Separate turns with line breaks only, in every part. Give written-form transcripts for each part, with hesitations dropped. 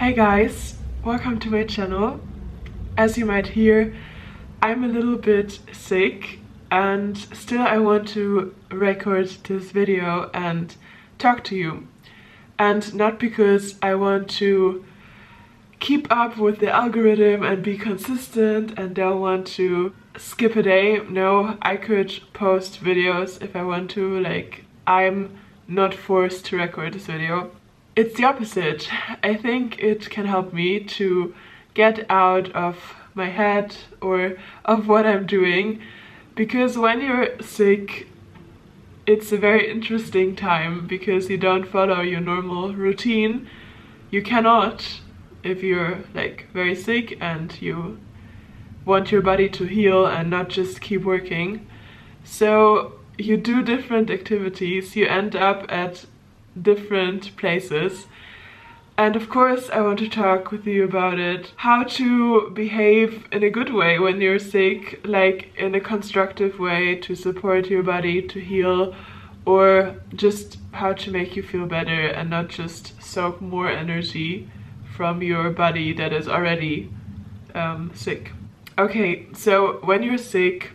Hey guys, welcome to my channel. As you might hear, I'm a little bit sick and still I want to record this video and talk to you. And not because I want to keep up with the algorithm and be consistent and don't want to skip a day. No, I could post videos if I want to, like I'm not forced to record this video. It's the opposite. I think it can help me to get out of my head or of what I'm doing, because when you're sick it's a very interesting time because you don't follow your normal routine. You cannot, if you're like very sick and you want your body to heal and not just keep working. So you do different activities, you end up at different places. And of course I want to talk with you about it. How to behave in a good way when you're sick, like in a constructive way to support your body to heal, or just how to make you feel better and not just soak more energy from your body that is already sick. Okay, so when you're sick,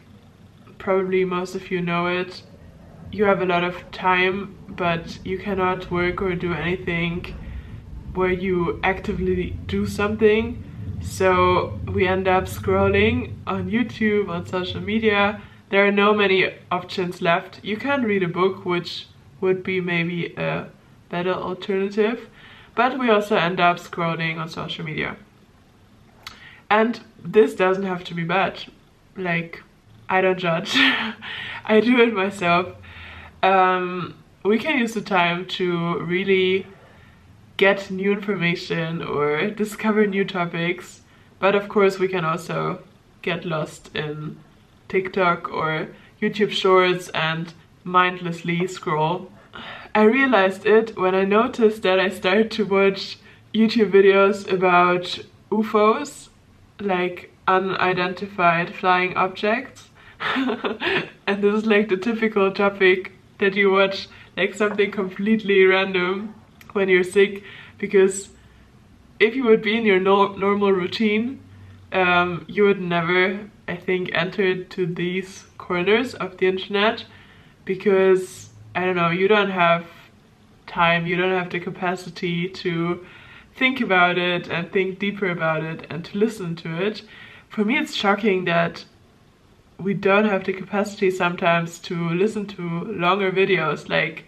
probably most of you know it, you have a lot of time, but you cannot work or do anything where you actively do something. So we end up scrolling on YouTube, on social media. There are no many options left. You can read a book, which would be maybe a better alternative, but we also end up scrolling on social media. And this doesn't have to be bad. Like, I don't judge. I do it myself. We can use the time to really get new information or discover new topics, but of course we can also get lost in TikTok or YouTube Shorts and mindlessly scroll. I realized it when I noticed that I started to watch YouTube videos about UFOs, like unidentified flying objects. And this is like the typical topic that you watch, like something completely random when you're sick, because if you would be in your normal routine, you would never, I think, enter to these corners of the internet, because I don't know, you don't have time, you don't have the capacity to think about it and think deeper about it and to listen to it. For me it's shocking that we don't have the capacity sometimes to listen to longer videos. Like,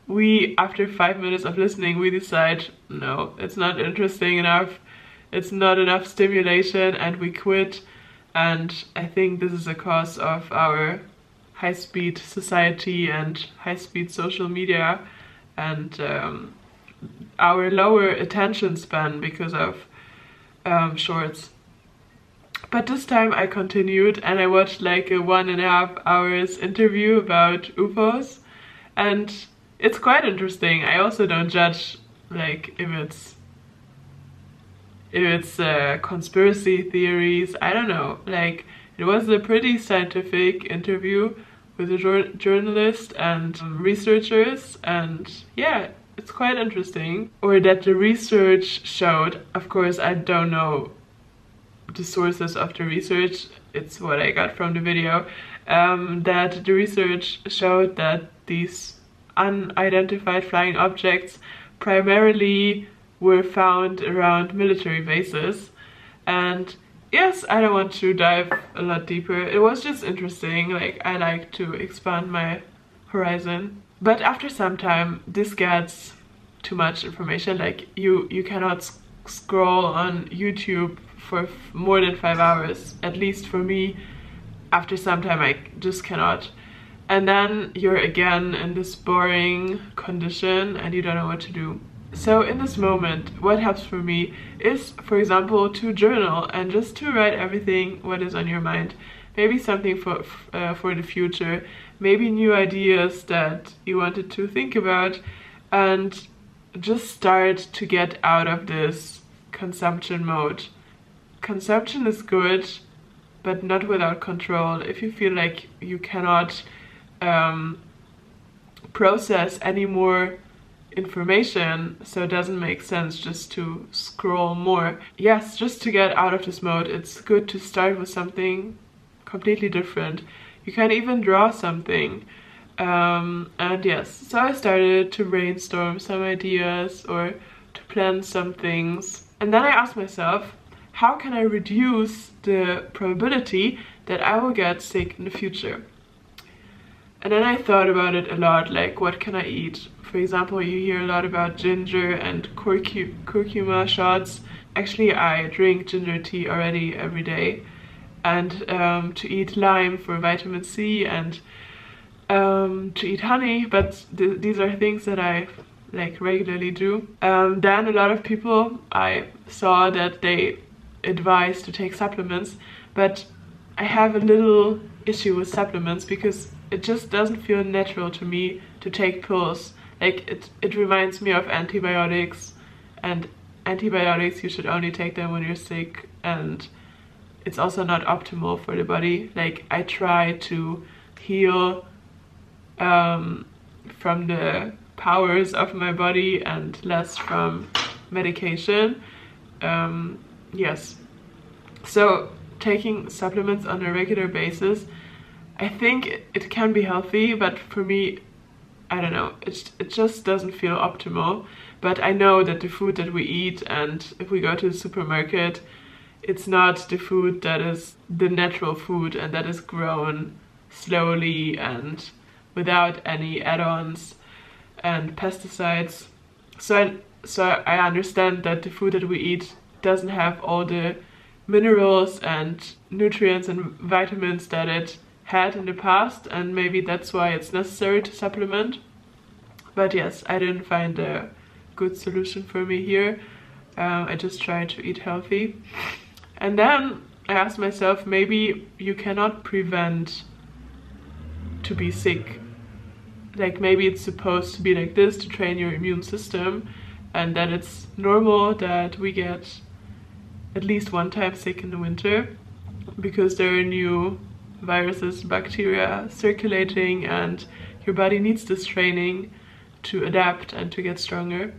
we, after 5 minutes of listening, we decide, no, it's not interesting enough, it's not enough stimulation, and we quit. And I think this is a cause of our high-speed society and high-speed social media and our lower attention span because of shorts. But this time I continued and I watched like a 1.5 hours interview about UFOs, and it's quite interesting. I also don't judge like if it's conspiracy theories. I don't know, like it was a pretty scientific interview with a journalist and researchers, and yeah, it's quite interesting. Or that the research showed, of course I don't know the sources of the research, it's what I got from the video, that the research showed that these unidentified flying objects primarily were found around military bases. And yes, I don't want to dive a lot deeper, it was just interesting, like I like to expand my horizon. But after some time this gets too much information, like you cannot scroll on YouTube for more than 5 hours, at least for me. After some time I just cannot. And then you're again in this boring condition and you don't know what to do. So in this moment, what helps for me is, for example, to journal and just to write everything what is on your mind. Maybe something for the future, maybe new ideas that you wanted to think about, and just start to get out of this consumption mode. Consumption is good, but not without control. If you feel like you cannot process any more information, so it doesn't make sense just to scroll more. Yes, just to get out of this mode, it's good to start with something completely different. You can even draw something. And yes, so I started to brainstorm some ideas or to plan some things. And then I asked myself, how can I reduce the probability that I will get sick in the future? And then I thought about it a lot, like what can I eat? For example, you hear a lot about ginger and curcuma shots. Actually, I drink ginger tea already every day. And to eat lime for vitamin C, and to eat honey, but these are things that I like regularly do. Then a lot of people, I saw that they advise to take supplements, but I have a little issue with supplements because it just doesn't feel natural to me to take pills. Like it reminds me of antibiotics, and antibiotics, you should only take them when you're sick, and it's also not optimal for the body. Like I try to heal from the powers of my body and less from medication. Yes, so taking supplements on a regular basis, I think it can be healthy, but for me, I don't know, it just doesn't feel optimal. But I know that the food that we eat, and if we go to the supermarket, it's not the food that is the natural food and that is grown slowly and without any add-ons and pesticides. So I understand that the food that we eat doesn't have all the minerals and nutrients and vitamins that it had in the past, and maybe that's why it's necessary to supplement. But yes, I didn't find a good solution for me here. I just tried to eat healthy. And then I asked myself, maybe you cannot prevent to be sick. Like maybe it's supposed to be like this to train your immune system, and that it's normal that we get at least one time sick in the winter because there are new viruses, bacteria circulating, and your body needs this training to adapt and to get stronger.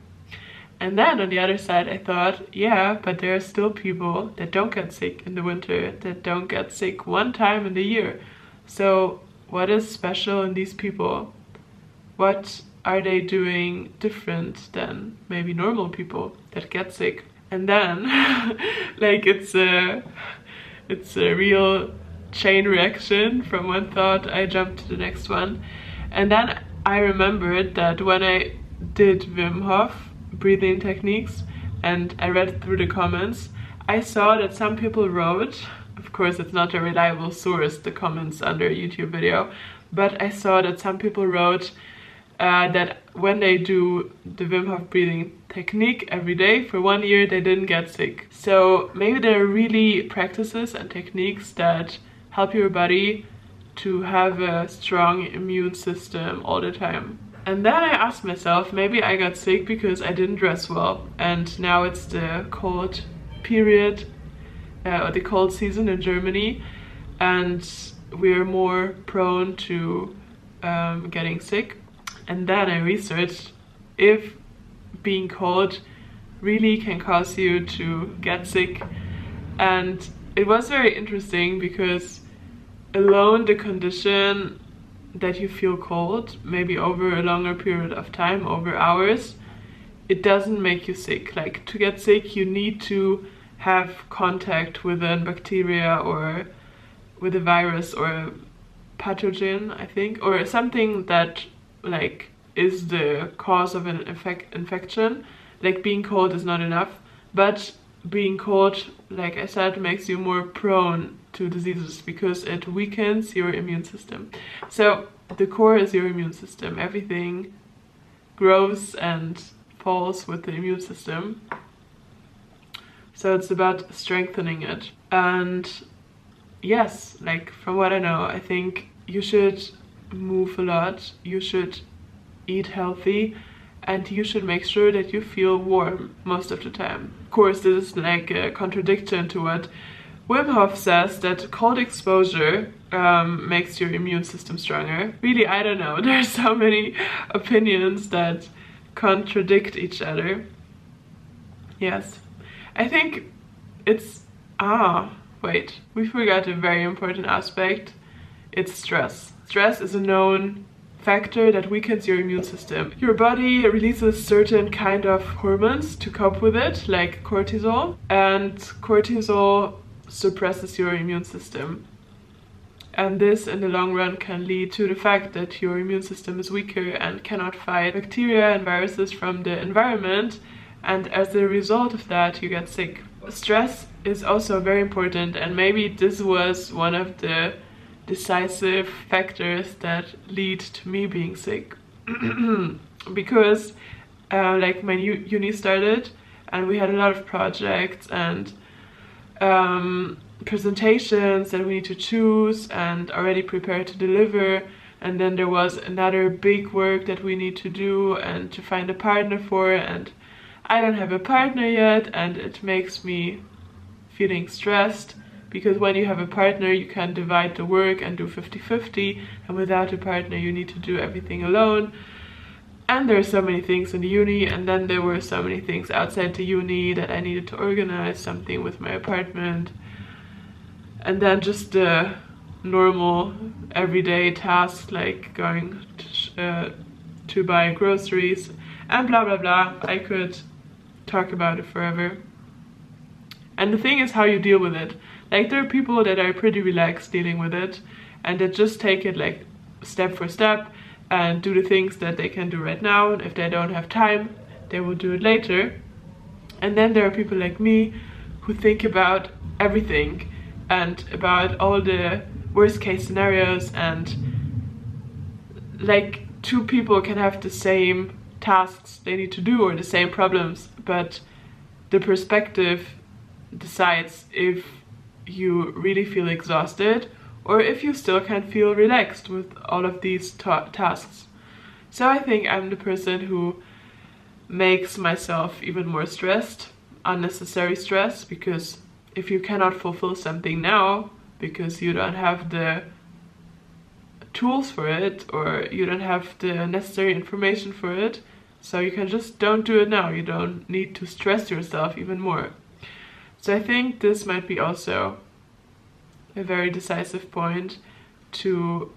And then on the other side I thought, yeah, but there are still people that don't get sick in the winter, that don't get sick one time in the year. So what is special in these people? What are they doing different than maybe normal people that get sick? And then like it's a real chain reaction. From one thought I jumped to the next one. And then I remembered that when I did Wim Hof breathing techniques and I read through the comments, I saw that some people wrote, of course it's not a reliable source, the comments under a YouTube video, but I saw that some people wrote that when they do the Wim Hof breathing technique every day for 1 year, they didn't get sick. So maybe there are really practices and techniques that help your body to have a strong immune system all the time. And then I asked myself, maybe I got sick because I didn't dress well, and now it's the cold period, or the cold season in Germany, and we're more prone to getting sick. And then I researched if being cold really can cause you to get sick, and it was very interesting because alone the condition that you feel cold, maybe over a longer period of time, over hours, it doesn't make you sick. Like to get sick you need to have contact with a bacteria or with a virus or a pathogen, I think, or something that like is the cause of an infection. Like being cold is not enough, but being cold, like I said, makes you more prone to diseases because it weakens your immune system. So the core is your immune system. Everything grows and falls with the immune system. So it's about strengthening it. And yes, like from what I know, I think you should move a lot, you should eat healthy, and you should make sure that you feel warm most of the time. Of course, this is like a contradiction to what Wim Hof says, that cold exposure makes your immune system stronger. Really, I don't know. There's so many opinions that contradict each other. Yes, I think it's, wait, we forgot a very important aspect. It's stress. Stress is a known factor that weakens your immune system. Your body releases certain kind of hormones to cope with it, like cortisol, and cortisol suppresses your immune system. And this in the long run can lead to the fact that your immune system is weaker and cannot fight bacteria and viruses from the environment, and as a result of that you get sick. Stress is also very important, and maybe this was one of the decisive factors that lead to me being sick. Because like my uni started and we had a lot of projects and presentations that we need to choose and already prepare to deliver, and then there was another big work that we need to do and to find a partner for, and I don't have a partner yet, and it makes me feeling stressed, because when you have a partner you can divide the work and do 50-50, and without a partner you need to do everything alone. And there are so many things in the uni, and then there were so many things outside the uni that I needed to organize, something with my apartment, and then just the normal everyday tasks like going to buy groceries and blah blah blah. I could talk about it forever. And the thing is how you deal with it. Like, there are people that are pretty relaxed dealing with it and that just take it like step for step and do the things that they can do right now, and if they don't have time they will do it later. And then there are people like me who think about everything and about all the worst case scenarios, and like two people can have the same tasks they need to do or the same problems, but the perspective decides if you really feel exhausted or if you still can feel relaxed with all of these tasks. So I think I'm the person who makes myself even more stressed, unnecessary stress, because if you cannot fulfill something now because you don't have the tools for it or you don't have the necessary information for it, so you can just don't do it now. You don't need to stress yourself even more. So I think this might be also a very decisive point to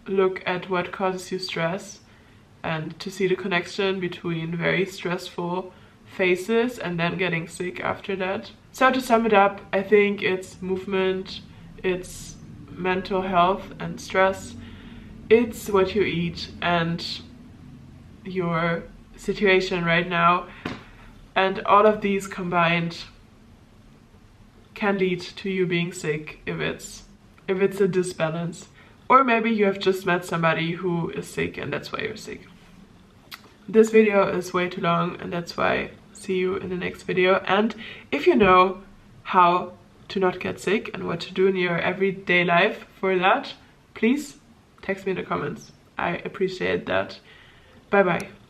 look at what causes you stress and to see the connection between very stressful phases and then getting sick after that. So to sum it up, I think it's movement, it's mental health and stress, it's what you eat and your situation right now, and all of these combined can lead to you being sick if it's a disbalance. Or maybe you have just met somebody who is sick and that's why you're sick. This video is way too long, and that's why see you in the next video. And if you know how to not get sick and what to do in your everyday life for that, please text me in the comments. I appreciate that. Bye bye.